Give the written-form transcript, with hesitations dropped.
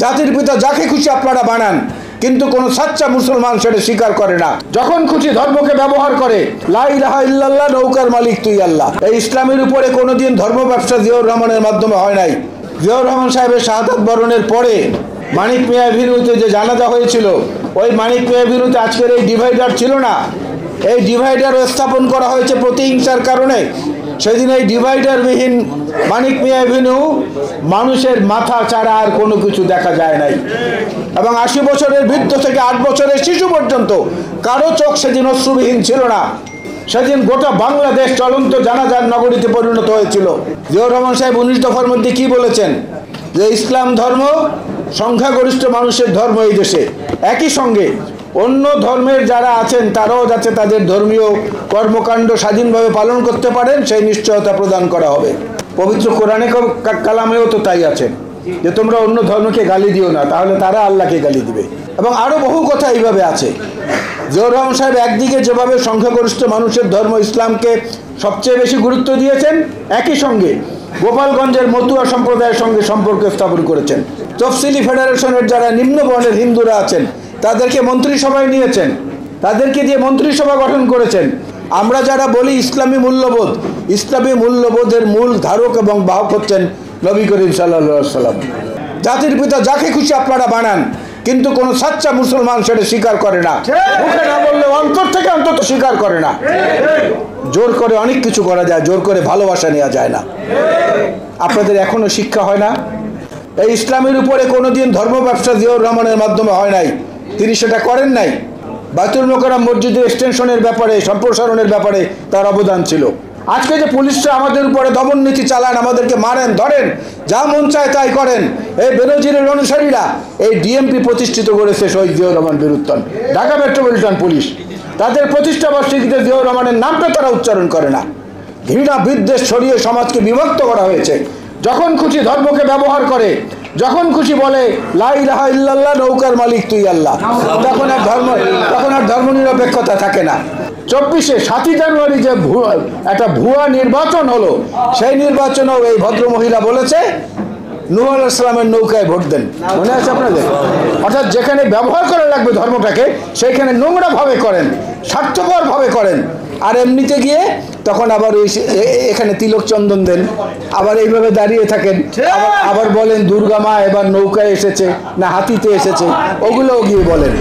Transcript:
জাতির পিতা যাকে খুশি আপনারা বানান, কিন্তু কোন সাচ্চা মুসলমান সেটা স্বীকার করে না। যখন খুশি ধর্মকে ব্যবহার করে, লা ইলাহা ইল্লাল্লাহ, নৌকার মালিক তুই আল্লাহ। এই ইসলামের উপরে কোনোদিন ধর্ম ব্যবসা জিয়াউর রহমানের মাধ্যমে হয় নাই। জিয়াউর রহমান সাহেবের শাহাদাত বরণের পরে মানিক মিয়া এভিনিউতে যে জানাজা হয়েছিল, ওই মানিক মিয়া এভিনিউতে আজকের এই ডিভাইডার ছিল না। এই ডিভাইডারও স্থাপন করা হয়েছে প্রতিহিংসার কারণে। সেদিন এই ডিভাইডারবিহীন মানিক মিয়া এভিনিউ মানুষের মাথা ছাড়া আর কোনো কিছু দেখা যায় নাই। এবং 80 বছরের বৃদ্ধ থেকে 8 বছরের শিশু পর্যন্ত কারো চোখ সেদিন অশ্রুবিহীন ছিল না। সেদিন গোটা বাংলাদেশ চলন্ত জানাজার নগরীতে পরিণত হয়েছিল। জিয়াউর রহমান সাহেব 19 দফার মধ্যে কি বলেছেন? যে ইসলাম ধর্ম সংখ্যাগরিষ্ঠ মানুষের ধর্ম এই দেশে। একই সঙ্গে অন্য ধর্মের যারা আছেন তারাও যাতে তাদের ধর্মীয় কর্মকাণ্ড স্বাধীনভাবে পালন করতে পারেন সেই নিশ্চয়তা প্রদান করা হবে। পবিত্র কোরআনে কালামেও তো তাই আছে যে তোমরা অন্য ধর্মকে গালি দিও না, তাহলে তারা আল্লাহকে গালি দিবে। এবং আরও বহু কথা এইভাবে আছে। জিয়াউর রহমান সাহেব একদিকে যেভাবে সংখ্যাগরিষ্ঠ মানুষের ধর্ম ইসলামকে সবচেয়ে বেশি গুরুত্ব দিয়েছেন, একই সঙ্গে গোপালগঞ্জের মতুয়া সম্প্রদায়ের সঙ্গে সম্পর্ক স্থাপন করেছেন। তফসিলি ফেডারেশনের যারা নিম্নবর্ণের হিন্দুরা আছেন তাদেরকে মন্ত্রিসভায় নিয়েছেন, তাদেরকে দিয়ে মন্ত্রিসভা গঠন করেছেন। আমরা যারা বলি ইসলামী মূল্যবোধ, ইসলামী মূল্যবোধের মূল ধারক এবং বাহক হচ্ছেন নবী করিম সাল্লাল্লাহু আলাইহি ওয়াসাল্লাম। জাতির পিতা যাকে খুশি আপনারা বানান, কিন্তু কোন সাচ্চা মুসলমান সেটা স্বীকার করে না। মুখে না বললে অন্তর থেকে অন্তত স্বীকার করে না। জোর করে অনেক কিছু করা যায়, জোর করে ভালোবাসা নেওয়া যায় না। আপনাদের এখনো শিক্ষা হয় না? এই ইসলামের উপরে কোনোদিন ধর্ম ব্যবসা জিয়াউর রহমানের মাধ্যমে হয় নাই, তিনি সেটা করেন নাই। বাইতুল মোকাররম মসজিদের এক্সটেনশনের ব্যাপারে, সম্প্রসারণের ব্যাপারে তার অবদান ছিল। আজকে যে পুলিশরা আমাদের উপরে দমন নীতি চালান, আমাদেরকে মারেন, ধরেন, যা মন চায় তাই করেন, এই বেনজিরের অনুসারীরা এই ডিএমপি প্রতিষ্ঠিত করেছে শহীদ জিয়াউর রহমান বীরুত্তম, ঢাকা মেট্রোপলিটন পুলিশ। তাদের প্রতিষ্ঠা বার্ষিকীতে জিয়াউর রহমানের নামটা তারা উচ্চারণ করে না। ঘৃণা বিদ্বেষ ছড়িয়ে সমাজকে বিভক্ত করা হয়েছে। যখন খুশি ধর্মকে ব্যবহার করে, যখন খুশি বলে লা ইলাহা ইল্লাল্লাহ, নৌকার মালিক তুই আল্লাহ, তখন আর ধর্ম নিরপেক্ষতা থাকে না। 7ই জানুয়ারি যে একটা ভুয়া নির্বাচন হলো, সেই নির্বাচনেও এই ভদ্র মহিলা বলেছে নূহ আলাইহিস সালামের নৌকায় ভোট দেন। মনে আছে আপনাদের? অর্থাৎ যেখানে ব্যবহার করা লাগবে ধর্মটাকে, সেইখানে নোংরাভাবে করেন, স্বার্থপরভাবে করেন। আর এমনিতে গিয়ে তখন আবার এখানে তিলক চন্দন দেন, আবার এইভাবে দাঁড়িয়ে থাকেন, আবার বলেন দুর্গা মা এবার নৌকায় এসেছে না হাতিতে এসেছে, ওগুলোও গিয়ে বলেন।